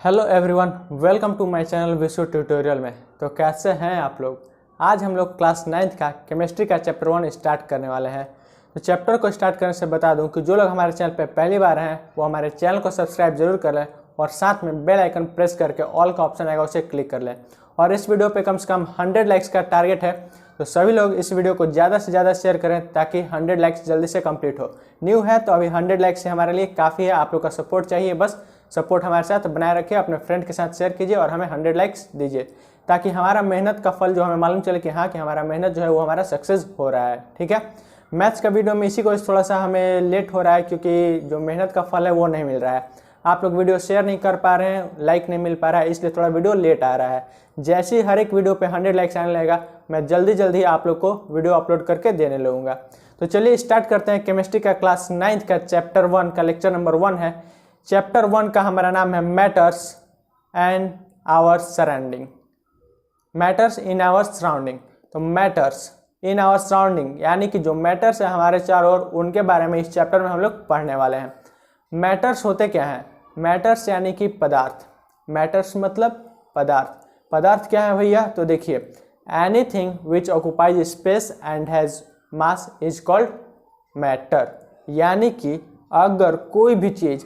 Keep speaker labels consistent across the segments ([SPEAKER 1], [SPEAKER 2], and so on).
[SPEAKER 1] Hello everyone, welcome to my channel Vishu tutorial में। तो कैसे हैं आप लोग। आज हम लोग क्लास 9th का केमिस्ट्री का चैप्टर 1 स्टार्ट करने वाले हैं। तो चैप्टर को स्टार्ट करने से बता दूं कि जो लोग हमारे चैनल पर पहली बार हैं वो हमारे चैनल को सब्सक्राइब जरूर कर लें और साथ में बेल आइकन प्रेस करके ऑल का ऑप्शन आएगा उसे क्लिक कर लें। और इस वीडियो पर कम से कम 100 लाइक्स का टारगेट है, तो सभी लोग इस वीडियो को ज़्यादा से ज़्यादा शेयर करें ताकि 100 लाइक्स जल्दी से कंप्लीट हो। न्यू है तो अभी 100 लाइक्स से हमारे लिए काफ़ी है, आप लोग का सपोर्ट चाहिए। बस सपोर्ट हमारे साथ बनाए रखिए, अपने फ्रेंड के साथ शेयर कीजिए और हमें 100 लाइक्स दीजिए ताकि हमारा मेहनत का फल जो हमें मालूम चले कि हाँ कि हमारा मेहनत जो है वो हमारा सक्सेस हो रहा है। ठीक है, मैथ्स का वीडियो में इसी को थोड़ा सा हमें लेट हो रहा है क्योंकि जो मेहनत का फल है वो नहीं मिल रहा है। आप लोग वीडियो शेयर नहीं कर पा रहे हैं, लाइक नहीं मिल पा रहा है, इसलिए थोड़ा वीडियो लेट आ रहा है। जैसे ही हर एक वीडियो पे 100 लाइक्स आने लगेगा मैं जल्दी जल्दी आप लोग को वीडियो अपलोड करके देने लगूंगा। तो चलिए स्टार्ट करते हैं। केमिस्ट्री का क्लास 9th का चैप्टर 1 का लेक्चर नंबर 1 है। चैप्टर 1 का हमारा नाम है matters and our surrounding. Matters in our surrounding. तो मैटर्स इन आवर सराउंडिंग यानी कि जो मैटर्स है हमारे चारों ओर, उनके बारे में इस चैप्टर में हम लोग पढ़ने वाले हैं। मैटर्स होते क्या हैं? मैटर्स यानी कि पदार्थ। मैटर्स मतलब पदार्थ। पदार्थ क्या है भैया? तो देखिए, anything which occupies space and has mass is called matter. यानी कि अगर कोई भी चीज़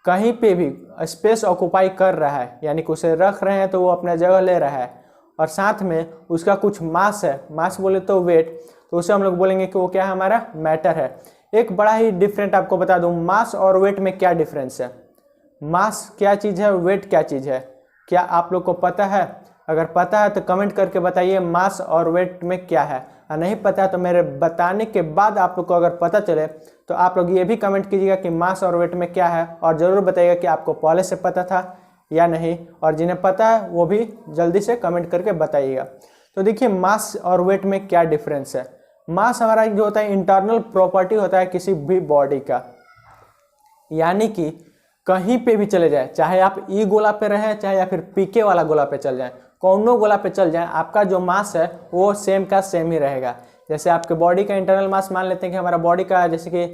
[SPEAKER 1] कहीं पे भी स्पेस ऑक्युपाई कर रहा है, यानी कि उसे रख रहे हैं तो वो अपना जगह ले रहा है और साथ में उसका कुछ मास है, मास बोले तो वेट, तो उसे हम लोग बोलेंगे कि वो क्या है? हमारा मैटर है। एक बड़ा ही डिफरेंट आपको बता दूं, मास और वेट में क्या डिफरेंस है। मास क्या चीज़ है, वेट क्या चीज़ है, क्या आप लोग को पता है? अगर पता है तो कमेंट करके बताइए मास और वेट में क्या है, और नहीं पता है तो मेरे बताने के बाद आप लोग को अगर पता चले तो आप लोग ये भी कमेंट कीजिएगा कि मास और वेट में क्या है, और ज़रूर बताइएगा कि आपको पहले से पता था या नहीं। और जिन्हें पता है वो भी जल्दी से कमेंट करके बताइएगा। तो देखिए, मास और वेट में क्या डिफरेंस है। मास हमारा जो होता है इंटरनल प्रॉपर्टी होता है किसी भी बॉडी का, यानी कि कहीं पे भी चले जाए, चाहे आप ई गोला पे रहें चाहे या फिर पीके वाला गोला पे चल जाएं, कौनो गोला पे चल जाएं, आपका जो मास है वो सेम का सेम ही रहेगा। जैसे आपके बॉडी का इंटरनल मास मान लेते हैं कि हमारा बॉडी का जैसे कि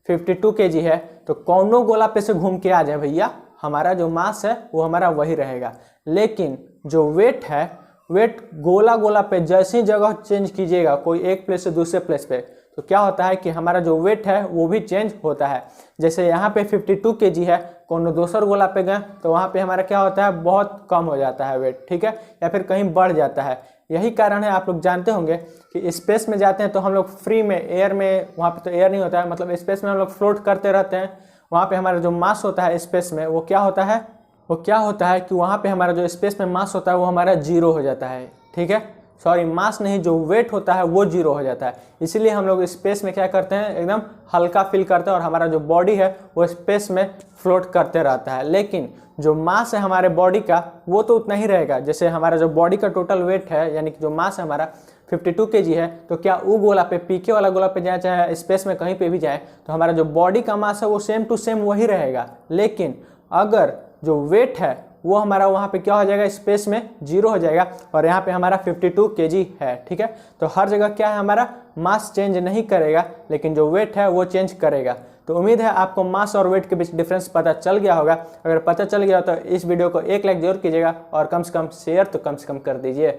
[SPEAKER 1] 52 kg है, तो कौनो गोला पे से घूम के आ जाए भैया, हमारा जो मास है वो हमारा वही रहेगा। लेकिन जो वेट है, वेट गोला गोला पे जैसी जगह चेंज कीजिएगा, कोई एक प्लेस से दूसरे प्लेस पे, तो क्या होता है कि हमारा जो वेट है वो भी चेंज होता है। जैसे यहाँ पे 52 kg है, कोनो दूसर गोला पे गए तो वहाँ पे हमारा क्या होता है? बहुत कम हो जाता है वेट, ठीक है, या फिर कहीं बढ़ जाता है। यही कारण है, आप लोग जानते होंगे कि स्पेस में जाते हैं तो हम लोग फ्री में एयर में, वहाँ पे तो एयर नहीं होता है, मतलब स्पेस में हम लोग फ्लोट करते रहते हैं। वहाँ पे हमारा जो मास होता है स्पेस में वो क्या होता है? वो क्या होता है कि वहाँ पे हमारा जो स्पेस में मास होता है वो हमारा 0 हो जाता है। ठीक है, सॉरी, मास नहीं, जो वेट होता है वो 0 हो जाता है। इसीलिए हम लोग स्पेस में क्या करते हैं? एकदम हल्का फील करते हैं और हमारा जो बॉडी है वो स्पेस में फ्लोट करते रहता है। लेकिन जो मास है हमारे बॉडी का वो तो उतना ही रहेगा। जैसे हमारा जो बॉडी का टोटल वेट है, यानी कि जो मास है हमारा 52 kg है, तो क्या वो गोला पे, पीके वाला गोला पे जाए चाहे स्पेस में कहीं पे भी जाए, तो हमारा जो बॉडी का मास है वो सेम टू सेम वही रहेगा। लेकिन अगर जो वेट है वो हमारा वहाँ पे क्या हो जाएगा? स्पेस में 0 हो जाएगा, और यहाँ पे हमारा 52 kg है। ठीक है, तो हर जगह क्या है? हमारा मास चेंज नहीं करेगा, लेकिन जो वेट है वो चेंज करेगा। तो उम्मीद है आपको मास और वेट के बीच डिफरेंस पता चल गया होगा। अगर पता चल गया तो इस वीडियो को 1 लाइक जरूर कीजिएगा, और कम से कम शेयर तो कम से कम कर दीजिए।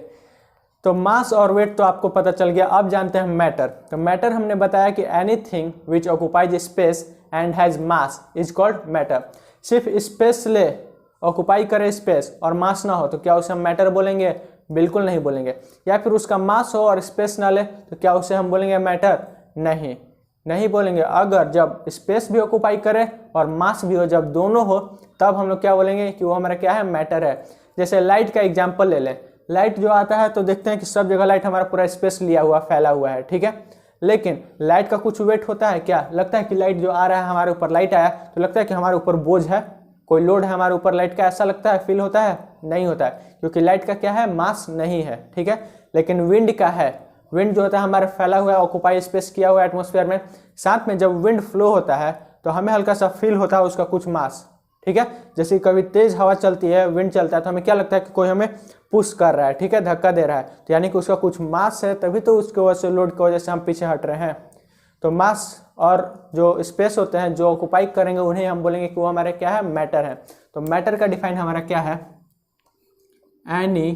[SPEAKER 1] तो मास और वेट तो आपको पता चल गया। अब जानते हैं मैटर। तो मैटर हमने बताया कि anything which occupies space and has mass is called matter. सिर्फ स्पेस ले, ऑक्युपाई करे स्पेस और मास ना हो तो क्या उसे हम मैटर बोलेंगे? बिल्कुल नहीं बोलेंगे। या फिर उसका मास हो और स्पेस ना ले तो क्या उसे हम बोलेंगे मैटर? नहीं, नहीं बोलेंगे। अगर जब स्पेस भी ऑक्युपाई करे और मास भी हो, जब दोनों हो, तब हम लोग क्या बोलेंगे कि वो हमारा क्या है? मैटर है। जैसे लाइट का एग्जाम्पल ले लें। लाइट जो आता है तो देखते हैं कि सब जगह लाइट हमारा पूरा स्पेस लिया हुआ, फैला हुआ है। ठीक है, लेकिन लाइट का कुछ वेट होता है क्या? लगता है कि लाइट जो आ रहा है हमारे ऊपर, लाइट आया तो लगता है कि हमारे ऊपर बोझ है, कोई लोड है हमारे ऊपर लाइट का, ऐसा लगता है, फील होता है? नहीं होता है, क्योंकि लाइट का क्या है? मास नहीं है। ठीक है, लेकिन विंड का है। विंड जो होता है हमारा फैला हुआ है, ऑक्युपाई स्पेस किया हुआ है एटमॉस्फेयर में। साथ में जब विंड फ्लो होता है तो हमें हल्का सा फील होता है उसका कुछ मास। ठीक है, जैसे कभी तेज हवा चलती है, विंड चलता है, तो हमें क्या लगता है कि कोई हमें पुश कर रहा है, ठीक है, धक्का दे रहा है, तो यानी कि उसका कुछ मास है, तभी तो उसके वजह से, लोड की वजह से हम पीछे हट रहे हैं। तो मास और जो स्पेस होते हैं जो ऑक्यूपाई करेंगे उन्हें हम बोलेंगे कि वो हमारे क्या है, मैटर है। तो मैटर का डिफाइन हमारा क्या है, any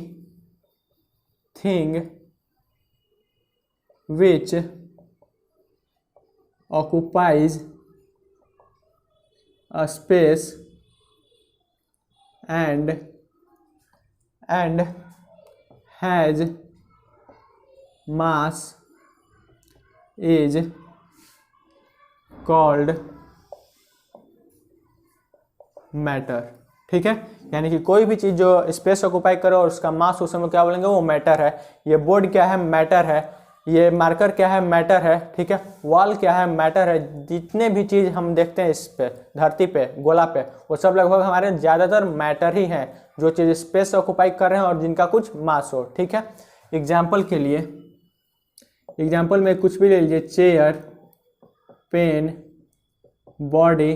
[SPEAKER 1] thing which occupies a space and has mass is called matter. ठीक है, यानी कि कोई भी चीज जो स्पेस ऑक्यूपाई करे और उसका मास उस समय क्या बोलेंगे, वो मैटर है। ये बोर्ड क्या है, मैटर है। ये मार्कर क्या है, मैटर है। ठीक है, वॉल क्या है, मैटर है। जितने भी चीज हम देखते हैं इस पे, धरती पे, गोला पे, वो सब लगभग हमारे ज्यादातर मैटर ही हैं, जो चीज स्पेस ऑक्यूपाई कर रहे हैं और जिनका कुछ मास हो। ठीक है, एग्जाम्पल के लिए, एग्जाम्पल में कुछ भी ले लीजिए, चेयर, पेन, बॉडी,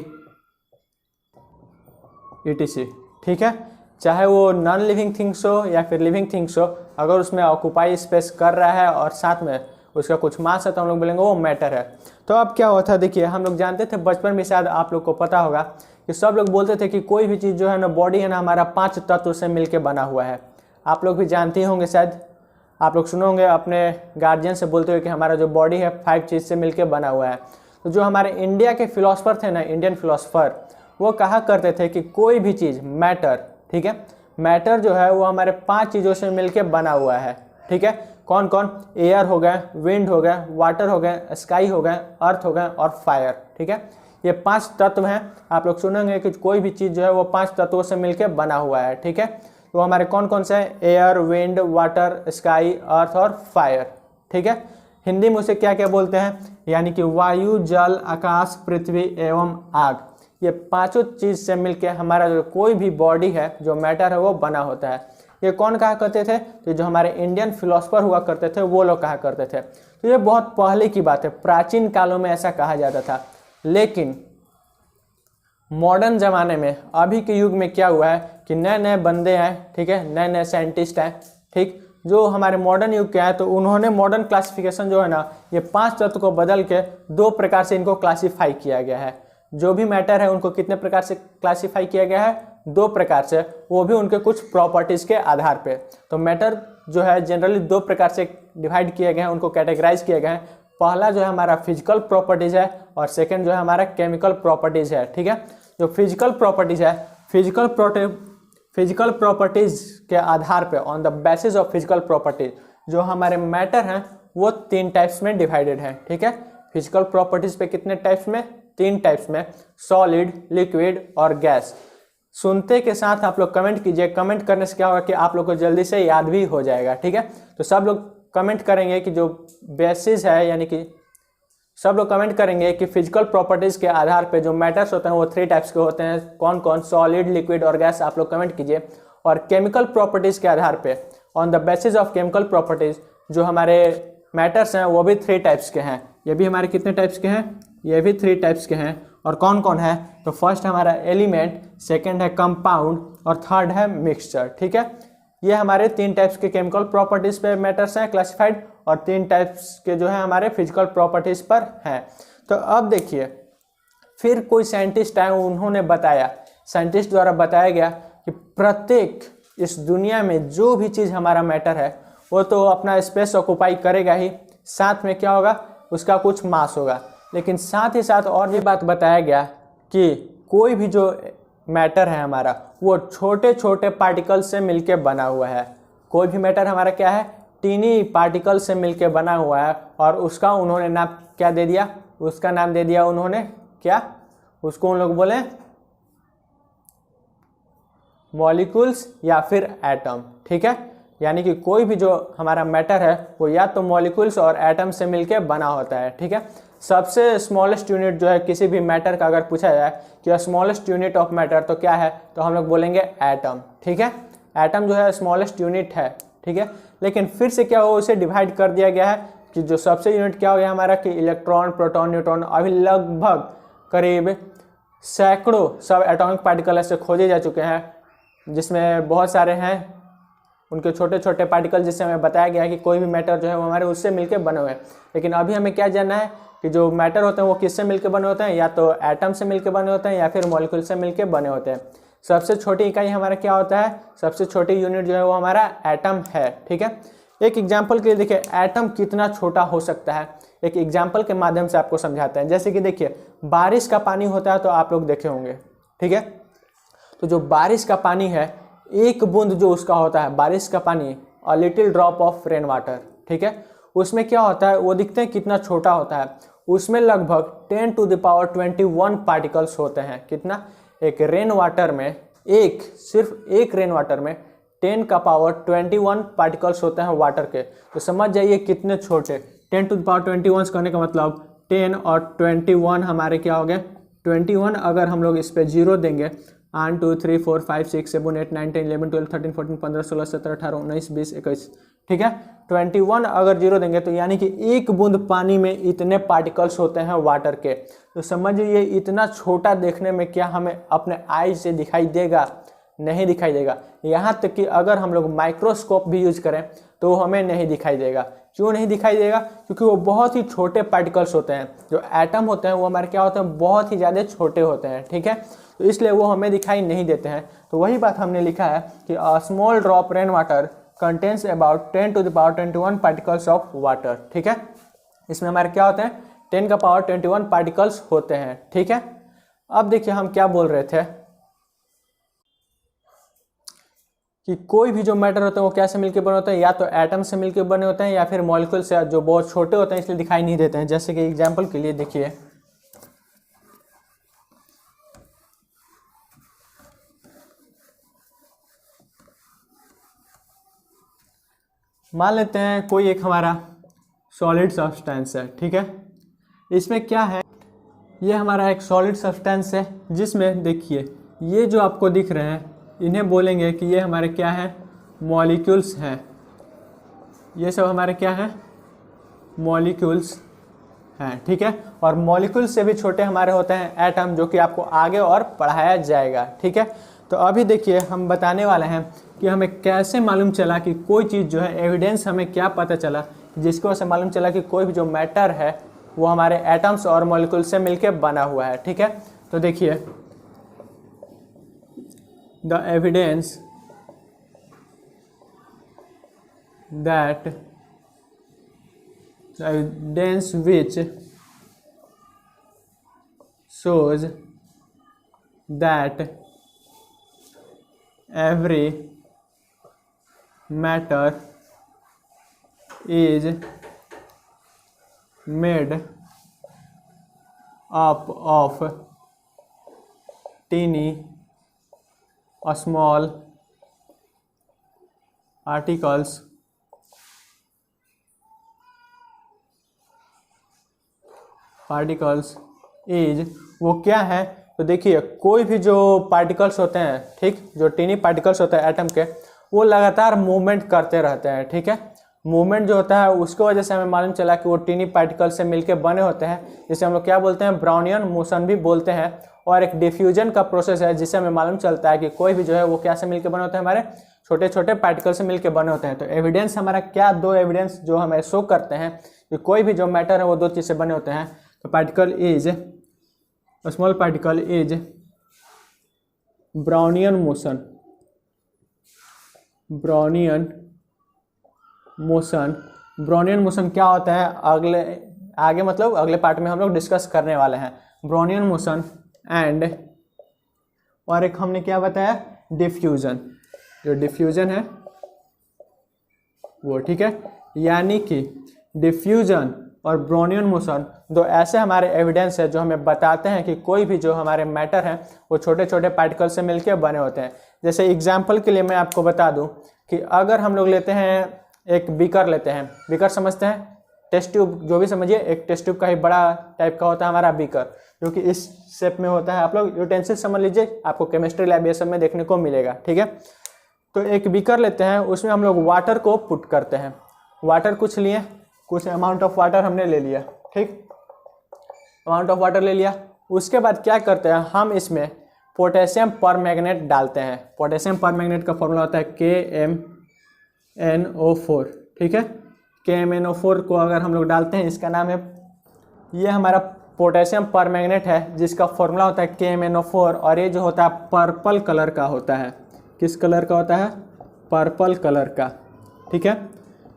[SPEAKER 1] etc। ठीक है, चाहे वो नॉन लिविंग थिंग्स हो या फिर लिविंग थिंग्स हो, अगर उसमें ऑक्यूपाई स्पेस कर रहा है और साथ में उसका कुछ मास है तो हम लोग बोलेंगे वो मैटर है। तो अब क्या होता है, देखिए हम लोग जानते थे बचपन में, शायद आप लोग को पता होगा कि सब लोग बोलते थे कि कोई भी चीज़ जो है ना, बॉडी है ना, हमारा 5 तत्व से मिलकर बना हुआ है। आप लोग भी जानते ही होंगे, शायद आप लोग सुने होंगे अपने गार्जियन से बोलते हुए कि हमारा जो बॉडी है 5 चीज़ से मिलकर बना हुआ है। तो जो हमारे इंडिया के फिलोसफर थे ना, इंडियन फिलोसफर, वो कहा करते थे कि कोई भी चीज़ मैटर, ठीक है, मैटर जो है वो हमारे 5 चीज़ों से मिलके बना हुआ है। ठीक है, कौन कौन, एयर हो गए, विंड हो गए, वाटर हो गए, स्काई हो गए, अर्थ हो गए और फायर। ठीक है, ये 5 तत्व हैं। आप लोग सुनेंगे कि कोई भी चीज़ जो है वो 5 तत्वों से मिलके बना हुआ है। ठीक है, तो हमारे कौन कौन से हैं, एयर, विंड, वाटर, स्काई, अर्थ और फायर। ठीक है, हिंदी में उसे क्या क्या बोलते हैं, यानी कि वायु, जल, आकाश, पृथ्वी एवं आग। ये 5 चीज से मिलके हमारा जो कोई भी बॉडी है, जो मैटर है, वो बना होता है। ये कौन कहा करते थे, तो जो हमारे इंडियन फिलोसफर हुआ करते थे वो लोग कहा करते थे। तो ये बहुत पहले की बात है, प्राचीन कालों में ऐसा कहा जाता था। लेकिन मॉडर्न जमाने में, अभी के युग में क्या हुआ है कि नए नए बंदे आए, ठीक है, नए नए साइंटिस्ट आए, ठीक, जो हमारे मॉडर्न युग के आए, तो उन्होंने मॉडर्न क्लासिफिकेशन जो है ना, ये 5 तत्व को बदल के 2 प्रकार से इनको क्लासीफाई किया गया है। जो भी मैटर है उनको कितने प्रकार से क्लासीफाई किया गया है, 2 प्रकार से, वो भी उनके कुछ प्रॉपर्टीज के आधार पे। तो मैटर जो है जनरली 2 प्रकार से डिवाइड किए गए हैं, उनको कैटेगराइज किए गए हैं। पहला जो है हमारा फिजिकल प्रॉपर्टीज है और सेकंड जो है हमारा केमिकल प्रॉपर्टीज है। ठीक है, जो फिजिकल प्रॉपर्टीज है, फिजिकल प्रॉपर्टीज के आधार पे, on the basis of physical properties, जो हमारे मैटर हैं वो 3 टाइप्स में डिवाइडेड है। ठीक है, फिजिकल प्रॉपर्टीज पे कितने टाइप्स में, 3 टाइप्स में, सॉलिड, लिक्विड और गैस। सुनते के साथ आप लोग कमेंट कीजिए, कमेंट करने से क्या होगा कि आप लोग को जल्दी से याद भी हो जाएगा। ठीक है, तो सब लोग कमेंट करेंगे कि जो बेसिस है, यानी कि सब लोग कमेंट करेंगे कि फिजिकल प्रॉपर्टीज के आधार पे जो मैटर्स होते हैं वो 3 टाइप्स के होते हैं। कौन कौन, सॉलिड, लिक्विड और गैस, आप लोग कमेंट कीजिए। और केमिकल प्रॉपर्टीज के आधार पे, on the basis of chemical properties, जो हमारे मैटर्स हैं वो भी 3 टाइप्स के हैं। ये भी हमारे कितने टाइप्स के हैं, ये भी 3 टाइप्स के हैं। और कौन कौन है, तो फर्स्ट हमारा एलिमेंट, सेकेंड है कंपाउंड और थर्ड है मिक्सचर। ठीक है, ये हमारे 3 टाइप्स के केमिकल प्रॉपर्टीज पे मैटर्स हैं क्लासिफाइड, और 3 टाइप्स के जो है हमारे फिजिकल प्रॉपर्टीज पर हैं। तो अब देखिए, फिर कोई साइंटिस्ट आए, उन्होंने बताया, साइंटिस्ट द्वारा बताया गया कि प्रत्येक इस दुनिया में जो भी चीज़ हमारा मैटर है वो तो अपना स्पेस ऑक्यूपाई करेगा ही, साथ में क्या होगा, उसका कुछ मास होगा। लेकिन साथ ही साथ और भी बात बताया गया कि कोई भी जो मैटर है हमारा वो छोटे छोटे पार्टिकल से मिलके बना हुआ है। कोई भी मैटर हमारा क्या है, टीनी पार्टिकल से मिलके बना हुआ है। और उसका उन्होंने नाम क्या दे दिया, उसका नाम दे दिया उन्होंने क्या, उसको उन लोग बोले मॉलिक्यूल्स या फिर एटम। ठीक है, यानी कि कोई भी जो हमारा मैटर है वो या तो मॉलिक्यूल्स और एटम से मिलके बना होता है। ठीक है, सबसे स्मॉलेस्ट यूनिट जो है किसी भी मैटर का अगर पूछा जाए कि स्मॉलेस्ट यूनिट ऑफ मैटर तो क्या है, तो हम लोग बोलेंगे एटम। ठीक है, एटम जो है स्मॉलेस्ट यूनिट है। ठीक है, लेकिन फिर से क्या हो, उसे डिवाइड कर दिया गया है कि जो सबसे यूनिट क्या हो गया हमारा कि इलेक्ट्रॉन, प्रोटॉन, न्यूट्रॉन। अभी लगभग करीब सैकड़ों सब एटॉमिक पार्टिकल ऐसे खोजे जा चुके हैं, जिसमें बहुत सारे हैं उनके छोटे छोटे पार्टिकल, जिससे हमें बताया गया है कि कोई भी मैटर जो है वो हमारे उससे मिलकर बने हुए हैं। लेकिन अभी हमें क्या जानना है कि जो मैटर होते हैं वो किससे मिलकर बने होते हैं, या तो एटम से मिलकर बने होते हैं या फिर मॉलिक्यूल से मिलकर बने होते हैं। सबसे छोटी इकाई हमारा क्या होता है, सबसे छोटी यूनिट जो है वो हमारा एटम है। ठीक है, एक एग्जाम्पल के लिए देखिए एटम कितना छोटा हो सकता है, एक एग्जाम्पल के माध्यम से आपको समझाते हैं। जैसे कि देखिए बारिश का पानी होता है तो आप लोग देखे होंगे, ठीक है। तो जो बारिश का पानी है, एक बूंद जो उसका होता है बारिश का पानी, a little drop of rain water, ठीक है, उसमें क्या होता है, वो दिखते हैं कितना छोटा होता है, उसमें लगभग 10 टू द पावर 21 पार्टिकल्स होते हैं। कितना, एक रेन वाटर में, सिर्फ एक रेन वाटर में 10 का पावर 21 पार्टिकल्स होते हैं वाटर के। तो समझ जाइए कितने छोटे, 10 टू द पावर 21 करने का मतलब 10 और 21 हमारे क्या हो गए 21। अगर हम लोग इस पे 0 देंगे, 1 2 3 4 5 6 7 8 9 10 11 12 13 14 15 16 17 18 19 20 21, ठीक है। 21 अगर 0 देंगे तो यानी कि एक बूंद पानी में इतने पार्टिकल्स होते हैं वाटर के। तो समझिए इतना छोटा देखने में क्या हमें अपने आई से दिखाई देगा, नहीं दिखाई देगा। यहाँ तक कि अगर हम लोग माइक्रोस्कोप भी यूज करें तो हमें नहीं दिखाई देगा। क्यों नहीं दिखाई देगा, क्योंकि वो बहुत ही छोटे पार्टिकल्स होते हैं। जो एटम होते हैं वो हमारे क्या होते हैं, बहुत ही ज़्यादा छोटे होते हैं, ठीक है। तो इसलिए वो हमें दिखाई नहीं देते हैं। तो वही बात हमने लिखा है कि a small drop rain water contains about 10 to the power 21 particles of water, ठीक है। इसमें हमारे क्या होते हैं, 10 का पावर 21 पार्टिकल्स होते हैं, ठीक है। अब देखिए हम क्या बोल रहे थे कि कोई भी जो मैटर होते हैं वो कैसे मिलकर बने होते हैं, या तो एटम से मिलकर बने होते हैं या फिर मॉलिक्यूल से, जो बहुत छोटे होते हैं इसलिए दिखाई नहीं देते हैं। जैसे कि एग्जांपल के लिए देखिए, मान लेते हैं कोई एक हमारा सॉलिड सब्सटेंस है, ठीक है। इसमें क्या है, ये हमारा एक सॉलिड सब्सटेंस है जिसमें देखिए ये जो आपको दिख रहे हैं इन्हें बोलेंगे कि ये हमारे क्या है, मॉलिक्यूल्स हैं। ये सब हमारे क्या है, मॉलिक्यूल्स हैं, ठीक है। और मॉलिक्यूल से भी छोटे हमारे होते हैं एटम, जो कि आपको आगे और पढ़ाया जाएगा, ठीक है। तो अभी देखिए हम बताने वाले हैं कि हमें कैसे मालूम चला कि कोई चीज़ जो है, एविडेंस हमें क्या पता चला जिसकी वजह से मालूम चला कि कोई भी जो मैटर है वो हमारे एटम्स और मॉलिक्यूल से मिलकर बना हुआ है, ठीक है। तो देखिए the evidence which shows that every matter is made up of teeny small particles is, वो क्या है, तो देखिए कोई भी जो पार्टिकल्स होते हैं, ठीक, जो टीनी पार्टिकल्स होते हैं एटम के, वो लगातार मूवमेंट करते रहते हैं, ठीक है। मूवमेंट जो होता है उसकी वजह से हमें मालूम चला कि वो टीनी पार्टिकल से मिलके बने होते हैं, जिसे हम लोग क्या बोलते हैं, ब्राउनियन मोशन भी बोलते हैं। और एक डिफ्यूजन का प्रोसेस है जिससे हमें मालूम चलता है कि कोई भी जो है वो क्या से मिलके बने होते हैं, हमारे छोटे छोटे पार्टिकल से मिलके बने होते हैं। तो एविडेंस हमारा क्या, दो एविडेंस जो हमें शो करते हैं कि कोई भी जो मैटर है वो दो चीज़ से बने होते हैं। तो particle is, small particle is Brownian motion, Brownian motion क्या होता है, आगे मतलब अगले पार्ट में हम लोग डिस्कस करने वाले हैं। ब्राउनियन मोशन एंड, और एक हमने क्या बताया, डिफ्यूजन, जो डिफ्यूजन है वो, ठीक है। यानी कि डिफ्यूजन और ब्राउनियन मोशन दो ऐसे हमारे एविडेंस है जो हमें बताते हैं कि कोई भी जो हमारे मैटर हैं वो छोटे छोटे पार्टिकल से मिलकर बने होते हैं। जैसे एग्जाम्पल के लिए मैं आपको बता दूं कि अगर हम लोग लेते हैं, एक बीकर लेते हैं, बीकर समझते हैं, टेस्ट ट्यूब, जो भी समझिए, एक टेस्ट ट्यूब का ही बड़ा टाइप का होता है हमारा बीकर, जो कि इस शेप में होता है। आप लोग यूटेंसिल समझ लीजिए, आपको केमिस्ट्री लैब ये सब में देखने को मिलेगा, ठीक है। तो एक बीकर लेते हैं, उसमें हम लोग वाटर को पुट करते हैं। वाटर कुछ लिए, कुछ अमाउंट ऑफ वाटर हमने ले लिया, ठीक, अमाउंट ऑफ वाटर ले लिया। उसके बाद क्या करते हैं, हम इसमें पोटेशियम परमैंगनेट डालते हैं। पोटेशियम परमैंगनेट का फॉर्मूला होता है KMnO4, ठीक है। KMnO4 को अगर हम लोग डालते हैं, इसका नाम है ये हमारा पोटेशियम परमैंगनेट है जिसका फॉर्मूला होता है KMnO4 और ये जो होता है पर्पल कलर का होता है। किस कलर का होता है? पर्पल कलर का। ठीक है,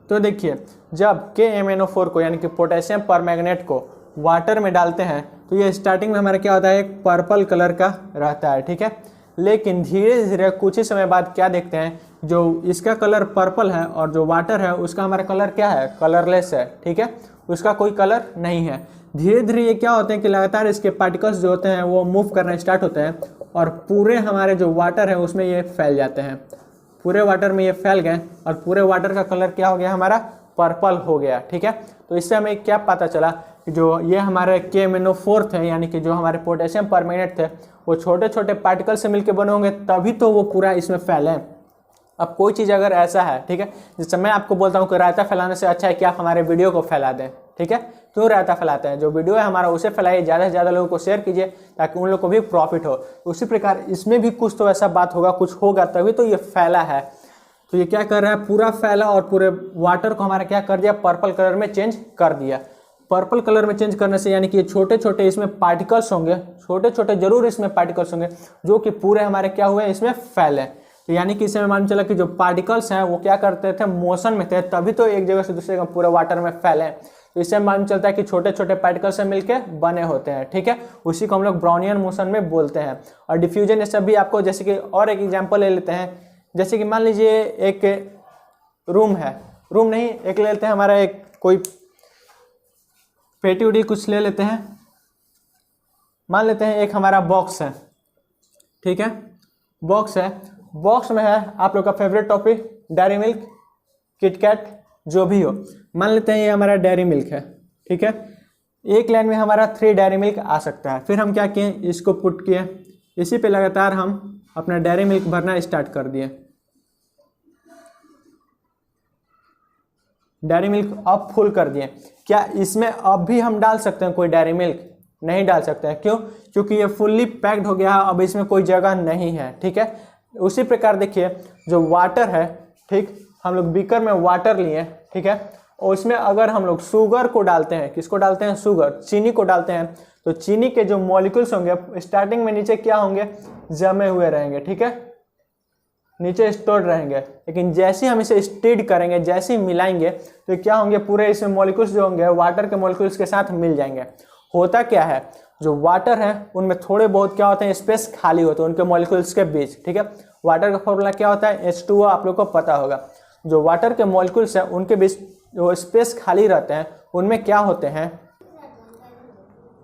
[SPEAKER 1] तो देखिए जब KMnO4 को यानी कि पोटेशियम परमैंगनेट को वाटर में डालते हैं तो ये स्टार्टिंग में हमारा क्या होता है? एक पर्पल कलर का रहता है। ठीक है, लेकिन धीरे धीरे कुछ ही समय बाद क्या देखते हैं, जो इसका कलर पर्पल है और जो वाटर है उसका हमारा कलर क्या है? कलरलेस है। ठीक है, उसका कोई कलर नहीं है। धीरे धीरे ये क्या होते हैं कि लगातार इसके पार्टिकल्स जो होते हैं वो मूव करना स्टार्ट होते हैं और पूरे हमारे जो वाटर है उसमें ये फैल जाते हैं। पूरे वाटर में ये फैल गए और पूरे वाटर का कलर क्या हो गया? हमारा पर्पल हो गया। ठीक है, तो इससे हमें क्या पता चला कि जो ये हमारे KMnO4 थे यानी कि जो हमारे पोटेशियम परमैंगनेट थे वो छोटे छोटे पार्टिकल से मिलकर बने होंगे तभी तो वो पूरा इसमें फैले। अब कोई चीज़ अगर ऐसा है, ठीक है, जैसे मैं आपको बोलता हूँ कि रायता फैलाने से अच्छा है कि आप हमारे वीडियो को फैला दें। ठीक है, क्यों रायता फैलाते हैं? जो वीडियो है हमारा उसे फैलाइए, ज़्यादा से ज़्यादा लोगों को शेयर कीजिए ताकि उन लोगों को भी प्रॉफिट हो। उसी प्रकार इसमें भी कुछ तो ऐसा बात होगा, कुछ होगा तभी तो ये फैला है। तो ये क्या कर रहा है? पूरा फैला और पूरे वाटर को हमारा क्या कर दिया? पर्पल कलर में चेंज कर दिया। पर्पल कलर में चेंज करने से यानी कि छोटे छोटे इसमें पार्टिकल्स होंगे, छोटे छोटे जरूर इसमें पार्टिकल्स होंगे जो कि पूरे हमारे क्या हुए? इसमें फैले। तो यानी कि इसमें मालूम चला कि जो पार्टिकल्स हैं वो क्या करते थे? मोशन में थे, तभी तो एक जगह से दूसरे जगह पूरे वाटर में फैले। तो इससे मालूम चलता है कि छोटे छोटे पार्टिकल से मिलके बने होते हैं। ठीक है, उसी को हम लोग ब्राउनियन मोशन में बोलते हैं। और डिफ्यूजन ये सब भी आपको, जैसे कि और एक एग्जाम्पल ले लेते हैं, जैसे कि मान लीजिए एक रूम है, रूम नहीं, एक ले लेते हैं हमारा एक कोई पेटी उटी कुछ ले लेते हैं। मान लेते हैं एक हमारा बॉक्स है। ठीक है, बॉक्स है, बॉक्स में है आप लोग का favourite toffee dairy milk, KitKat, जो भी हो। मान लेते हैं ये हमारा डेयरी मिल्क है। ठीक है, एक लाइन में हमारा 3 डेयरी मिल्क आ सकता है। फिर हम क्या किए? इसको पुट किए, इसी पे लगातार हम अपना डेयरी मिल्क भरना स्टार्ट कर दिए। डेयरी मिल्क अब फुल कर दिए। क्या इसमें अब भी हम डाल सकते हैं कोई डेयरी मिल्क? नहीं डाल सकते हैं। क्यों? क्योंकि ये फुल्ली पैक्ड हो गया है, अब इसमें कोई जगह नहीं है। ठीक है, उसी प्रकार देखिए जो वाटर है, ठीक, हम लोग बीकर में वाटर लिए, ठीक है, और इसमें अगर हम लोग शुगर को डालते हैं, किसको डालते हैं? शुगर, चीनी को डालते हैं, तो चीनी के जो मॉलिक्यूल्स होंगे स्टार्टिंग में नीचे क्या होंगे? जमे हुए रहेंगे। ठीक है, नीचे स्टोर रहेंगे। लेकिन जैसे हम इसे स्टीड करेंगे, जैसे ही मिलाएंगे तो क्या होंगे? पूरे इसमें मॉलिक्यूल्स जो होंगे वाटर के मॉलिक्यूल्स के साथ मिल जाएंगे। होता क्या है, जो वाटर है उनमें थोड़े बहुत क्या होते हैं? स्पेस खाली होते हैं उनके मॉलिक्यूल्स के बीच। ठीक है, वाटर का फॉर्मूला क्या होता है? H2O, आप लोग को पता होगा। जो वाटर के मॉलिक्यूल्स हैं उनके बीच जो स्पेस खाली रहते हैं उनमें क्या होते हैं?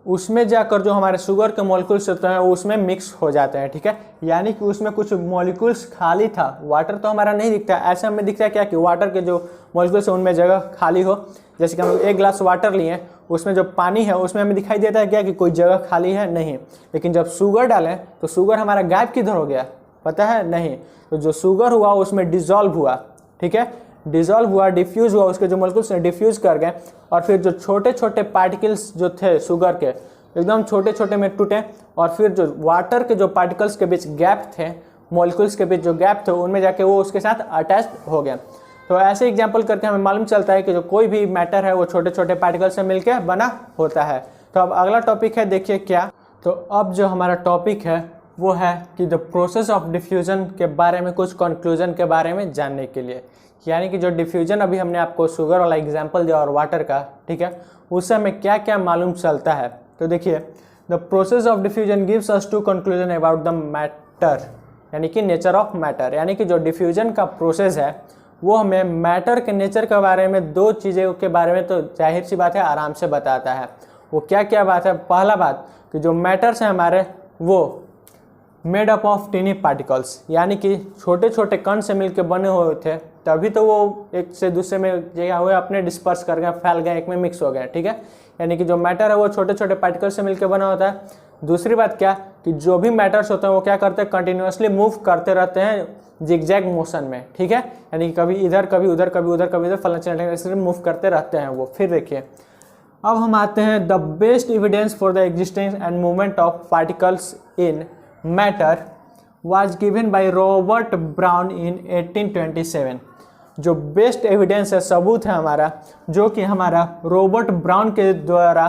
[SPEAKER 1] उसमें जाकर जो हमारे शुगर के मॉलिक्यूल्स होते हैं वो उसमें मिक्स हो जाते हैं। ठीक है, यानी कि उसमें कुछ मॉलिक्यूल्स खाली था। वाटर तो हमारा नहीं दिखता, ऐसा हमें दिखता है क्या कि वाटर के जो मॉलिक्यूल्स हैं उनमें जगह खाली हो। जैसे कि हम लोग 1 ग्लास वाटर लिए, उसमें जो पानी है उसमें हमें दिखाई देता है क्या कि कोई जगह खाली है? नहीं। लेकिन जब शुगर डालें तो शुगर हमारा गायब किधर हो गया? पता है? नहीं। तो जो शुगर हुआ उसमें डिजॉल्व हुआ। ठीक है, डिजॉल्व हुआ, डिफ्यूज हुआ, उसके जो मॉलिक्यूल्स हैं डिफ्यूज कर गए और फिर जो छोटे छोटे पार्टिकल्स जो थे शुगर के एकदम छोटे छोटे में टूटे और फिर जो वाटर के जो पार्टिकल्स के बीच गैप थे, मॉलिक्यूल्स के बीच जो गैप थे उनमें जाके वो उसके साथ अटैच हो गया। तो ऐसे एग्जाम्पल करके हमें मालूम चलता है कि जो कोई भी मैटर है वो छोटे छोटे पार्टिकल से मिलकर बना होता है। तो अब अगला टॉपिक है, देखिए क्या। तो अब जो हमारा टॉपिक है वो है कि द प्रोसेस ऑफ डिफ्यूजन के बारे में, कुछ कंक्लूजन के बारे में जानने के लिए। यानी कि जो डिफ्यूजन अभी हमने आपको शुगर वाला एग्जाम्पल दिया और वाटर का, ठीक है, उससे हमें क्या क्या मालूम चलता है। तो देखिए, the process of diffusion gives us to conclusion about the matter, यानी कि नेचर ऑफ मैटर। यानी कि जो डिफ्यूजन का प्रोसेस है वो हमें मैटर के नेचर के बारे में, 2 चीज़ों के बारे में तो जाहिर सी बात है आराम से बताता है। वो क्या क्या बात है? पहला बात कि जो मैटर्स हैं हमारे वो made up of tiny particles, यानी कि छोटे छोटे कण से मिलकर बने हुए थे, तभी तो वो एक से दूसरे में जगह हुए अपने डिस्पर्स कर गए, फैल गए, एक में मिक्स हो गए। ठीक है, यानी कि जो मैटर है वो छोटे छोटे पार्टिकल से मिलकर बना होता है। दूसरी बात क्या कि जो भी मैटर्स होते हैं वो क्या करते हैं? कंटिन्यूसली मूव करते रहते हैं जिगजैग मोशन में। ठीक है, यानी कि कभी इधर कभी उधर, कभी उधर कभी इधर, फलना मूव करते रहते हैं वो। फिर देखिए, अब हम आते हैं the best evidence for the existence and movement of particles in matter was given by Robert brown in 1827। जो बेस्ट एविडेंस है, सबूत है हमारा, जो कि हमारा रॉबर्ट ब्राउन के द्वारा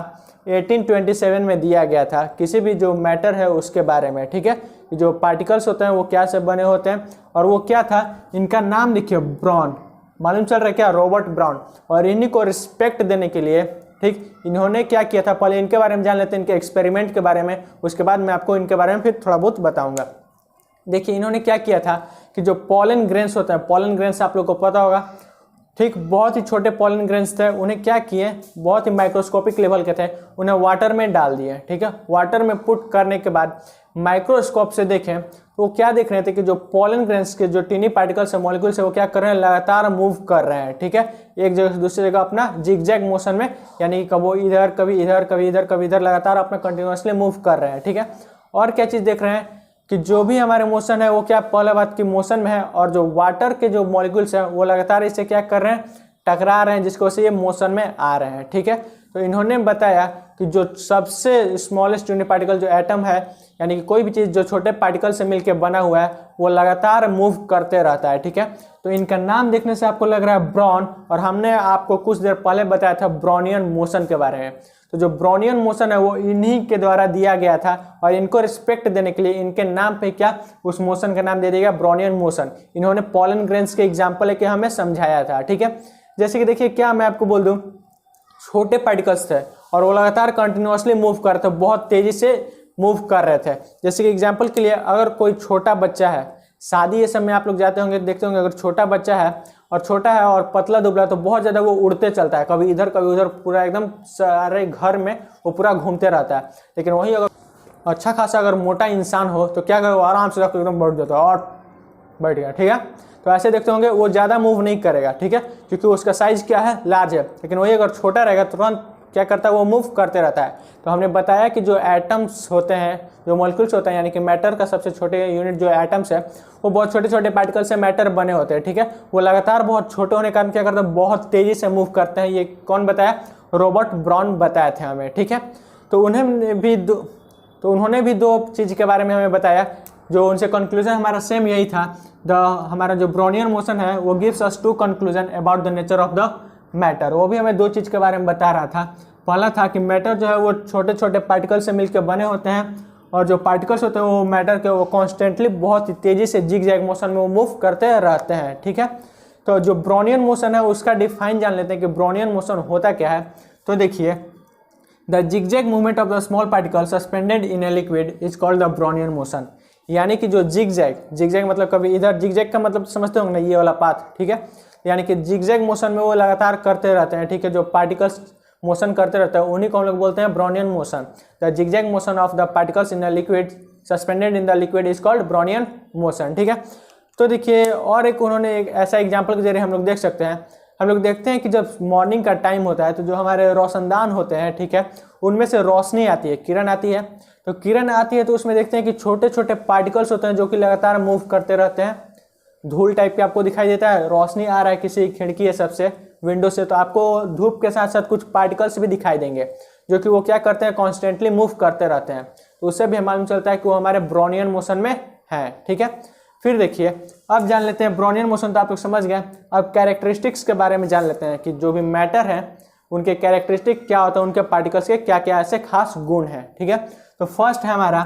[SPEAKER 1] 1827 में दिया गया था किसी भी जो मैटर है उसके बारे में, ठीक है। जो पार्टिकल्स होते हैं वो क्या से बने होते हैं, और वो क्या था, इनका नाम देखिए ब्राउन, मालूम चल रहा है क्या, रॉबर्ट ब्राउन। और इन्हीं को रिस्पेक्ट देने के लिए, ठीक, इन्होंने क्या किया था, पहले इनके बारे में जान लेते हैं, इनके एक्सपेरिमेंट के बारे में, उसके बाद मैं आपको इनके बारे में फिर थोड़ा बहुत बताऊंगा। देखिए इन्होंने क्या किया था कि जो पॉलन ग्रेन्स होते हैं, पॉलन ग्रेन्स आप लोग को पता होगा, ठीक, बहुत ही छोटे पॉलन ग्रेन्स थे, उन्हें क्या किए, बहुत ही माइक्रोस्कोपिक लेवल के थे, उन्हें वाटर में डाल दिए, ठीक है। वाटर में पुट करने के बाद माइक्रोस्कोप से देखें तो वो क्या देख रहे थे कि जो पॉलन ग्रेन्स के जो टीनी पार्टिकल्स है, मॉलिक्यूल्स है, वो क्या कर रहे हैं, लगातार मूव कर रहे हैं, ठीक है, एक जगह से दूसरी जगह अपना जिगजैग मोशन में, यानी कभी इधर कभी इधर कभी इधर कभी इधर लगातार अपना कंटिन्यूसली मूव कर रहे हैं, ठीक है। और क्या चीज़ देख रहे हैं कि जो भी हमारे मोशन है वो क्या, पहले बात की मोशन में है, और जो वाटर के जो मॉलिक्यूल्स हैं वो लगातार इससे क्या कर रहे हैं, टकरा रहे हैं, जिसकी वजह से ये मोशन में आ रहे हैं, ठीक है। तो इन्होंने बताया कि जो सबसे स्मॉलेस्ट यूनिट पार्टिकल जो एटम है, यानी कि कोई भी चीज़ जो छोटे पार्टिकल से मिलकर बना हुआ है, वो लगातार मूव करते रहता है, ठीक है। तो इनका नाम देखने से आपको लग रहा है ब्राउन, और हमने आपको कुछ देर पहले बताया था ब्राउनियन मोशन के बारे में। तो जो ब्राउनियन मोशन है वो इन्हीं के द्वारा दिया गया था, और इनको रिस्पेक्ट देने के लिए इनके नाम पे क्या, उस मोशन का नाम दे दिया गया ब्राउनियन मोशन। इन्होंने पॉलन ग्रेन्स के एग्जाम्पल लेके हमें समझाया था, ठीक है। जैसे कि देखिए, क्या मैं आपको बोल दूं, छोटे पार्टिकल्स थे और वो लगातार कंटिन्यूसली मूव कर रहे थे, बहुत तेजी से मूव कर रहे थे। जैसे कि एग्जाम्पल के लिए, अगर कोई छोटा बच्चा है, शादी ये सब में आप लोग जाते होंगे, देखते होंगे, अगर छोटा बच्चा है और पतला दुबला, तो बहुत ज़्यादा वो उड़ते चलता है, कभी इधर कभी उधर, पूरा एकदम सारे घर में वो पूरा घूमते रहता है। लेकिन वही अगर अच्छा खासा अगर मोटा इंसान हो तो क्या करे, वो आराम से एकदम बैठ जाता है और बैठ गया, ठीक है। तो ऐसे देखते होंगे वो ज़्यादा मूव नहीं करेगा, ठीक है, क्योंकि उसका साइज क्या है, लार्ज है। लेकिन वही अगर छोटा रहेगा तुरंत क्या करता है, वो मूव करते रहता है। तो हमने बताया कि जो एटम्स होते हैं, जो मॉलिक्यूल्स होते हैं, यानी कि मैटर का सबसे छोटे यूनिट जो एटम्स है, वो बहुत छोटे छोटे पार्टिकल से मैटर बने होते हैं, ठीक है। वो लगातार बहुत छोटे होने के कारण क्या करते हैं, बहुत तेजी से मूव करते हैं। ये कौन बताया, रॉबर्ट ब्राउन बताए थे हमें, ठीक है। तो उन्होंने भी दो चीज़ के बारे में हमें बताया, जो उनसे कंक्लूजन हमारा सेम यही था। हमारा जो ब्राउनियन मोशन है वो gives us to conclusion about the nature of the matter. वो भी हमें दो चीज़ के बारे में बता रहा था। पहला था कि मैटर जो है वो छोटे छोटे पार्टिकल से मिलकर बने होते हैं, और जो पार्टिकल्स होते हैं वो मैटर के वो कॉन्स्टेंटली बहुत ही तेज़ी से जिग-जैग मोशन में वो मूव करते रहते हैं, ठीक है। तो जो ब्राउनियन मोशन है उसका डिफाइन जान लेते हैं कि ब्राउनियन मोशन होता क्या है। तो देखिए, the zigzag movement of the small particle suspended in a liquid is called the Brownian motion. यानी कि जो जिग-जैग मतलब कभी इधर, जिग-जैग का मतलब समझते होंगे ना, ये वाला पाथ, ठीक है। यानी कि जिग-जैग मोशन में वो लगातार करते रहते हैं, ठीक है। जो पार्टिकल्स मोशन करते रहते हैं उन्हीं को हम लोग बोलते हैं Brownian motion. The zigzag motion of the particles in a liquid suspended in the liquid is called Brownian motion, ठीक है। तो देखिए, और एक उन्होंने एक ऐसा एग्जाम्पल के जरिए हम लोग देख सकते हैं। हम लोग देखते हैं कि जब मॉर्निंग का टाइम होता है तो जो हमारे रोशनदान होते हैं, ठीक है, उनमें से रोशनी आती है, किरण आती है। तो किरण आती है तो उसमें देखते हैं कि छोटे छोटे पार्टिकल्स होते हैं जो कि लगातार मूव करते रहते हैं। धूल टाइप के आपको दिखाई देता है, रोशनी आ रहा है किसी खिड़की है सबसे, विंडो से, तो आपको धूप के साथ साथ कुछ पार्टिकल्स भी दिखाई देंगे जो कि वो क्या करते हैं, कॉन्स्टेंटली मूव करते रहते हैं। तो उससे भी मालूम चलता है कि वो हमारे ब्राउनियन मोशन में है, ठीक है। फिर देखिए, अब जान लेते हैं ब्राउनियन मोशन तो आप लोग समझ गए। अब कैरेक्टरिस्टिक्स के बारे में जान लेते हैं कि जो भी मैटर है उनके कैरेक्टरिस्टिक क्या होता है, उनके पार्टिकल्स के क्या क्या ऐसे खास गुण हैं, ठीक है। तो फर्स्ट है हमारा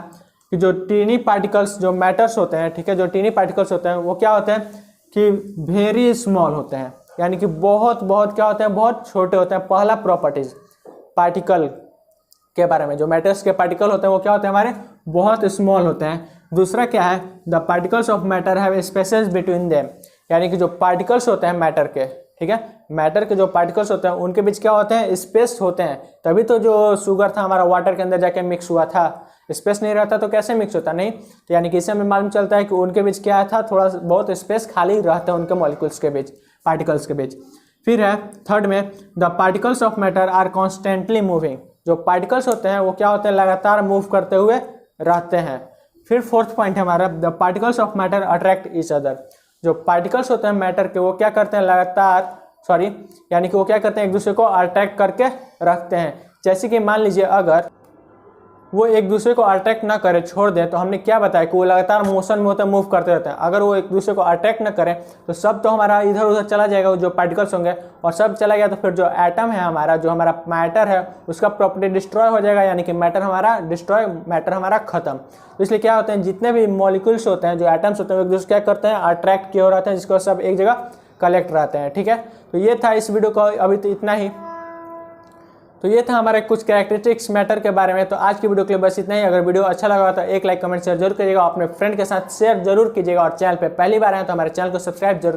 [SPEAKER 1] कि जो टीनी पार्टिकल्स, जो मैटर्स होते हैं, ठीक है, जो टीनी पार्टिकल्स होते हैं वो क्या होते हैं कि वेरी स्मॉल होते हैं, यानी कि बहुत बहुत क्या होते हैं, बहुत छोटे होते हैं। पहला प्रॉपर्टीज पार्टिकल के बारे में, जो मैटर्स के पार्टिकल होते हैं वो क्या होते हैं, हमारे बहुत स्मॉल होते हैं। दूसरा क्या है, the particles of matter have spaces between them, यानी कि जो पार्टिकल्स होते हैं मैटर के, ठीक है, मैटर के जो पार्टिकल्स होते हैं उनके बीच क्या होते हैं, स्पेस होते हैं। तभी तो जो शुगर था हमारा वाटर के अंदर जाके मिक्स हुआ था। स्पेस नहीं रहता तो कैसे मिक्स होता, नहीं। तो यानी कि इससे हमें मालूम चलता है कि उनके बीच क्या था, थोड़ा बहुत स्पेस खाली रहता है उनके मॉलिक्यूल्स के बीच, पार्टिकल्स के बीच। फिर है थर्ड में, the particles of matter are constantly moving, जो पार्टिकल्स होते हैं वो क्या होते हैं, लगातार मूव करते हुए रहते हैं। फिर फोर्थ पॉइंट है हमारा, the particles of matter attract each other, जो पार्टिकल्स होते हैं मैटर के वो क्या करते हैं, लगातार यानी कि वो क्या करते हैं, एक दूसरे को अट्रैक्ट करके रखते हैं। जैसे कि मान लीजिए, अगर वो एक दूसरे को अट्रैक्ट ना करे, छोड़ दें, तो हमने क्या बताया कि वो लगातार मोशन में होते हैं, मूव करते रहते हैं। अगर वो एक दूसरे को अट्रैक्ट ना करें तो सब तो हमारा इधर उधर चला जाएगा, जो पार्टिकल्स होंगे, और सब चला गया तो फिर जो एटम है हमारा, जो हमारा मैटर है, उसका प्रॉपर्टी डिस्ट्रॉय हो जाएगा, यानी कि मैटर हमारा डिस्ट्रॉय, मैटर हमारा खत्म। तो इसलिए क्या होते हैं, जितने भी मॉलिक्यूल्स होते हैं, जो एटम्स होते हैं, वो एक दूसरे क्या करते हैं, अट्रैक्ट किए हो रहते हैं, जिसको सब एक जगह कलेक्ट रहते हैं। ठीक है, तो ये था इस वीडियो का अभी तो इतना ही। तो ये था हमारे कुछ कैरेक्टरिस्टिक्स मैटर के बारे में। तो आज की वीडियो के लिए बस इतना ही। अगर वीडियो अच्छा लगा तो एक लाइक, कमेंट, शेयर जरूर करिएगा, अपने फ्रेंड के साथ शेयर जरूर कीजिएगा, और चैनल पे पहली बार आए तो हमारे चैनल को सब्सक्राइब जरूर